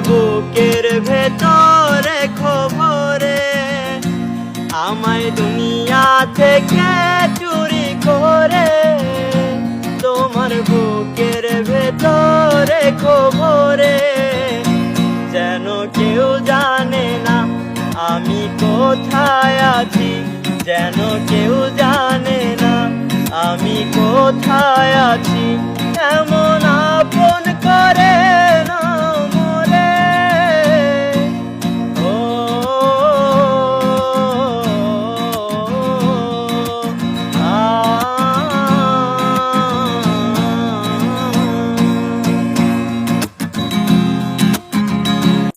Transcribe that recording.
বুকের ভেতরে খবরে আমায় দুনিয়া থেকে চুরি করে তোমার বুকের ভেতরে খবরে যেন কেউ জানে না আমি কোথায় আছি যেন কেউ জানে না আমি কোথায় আছি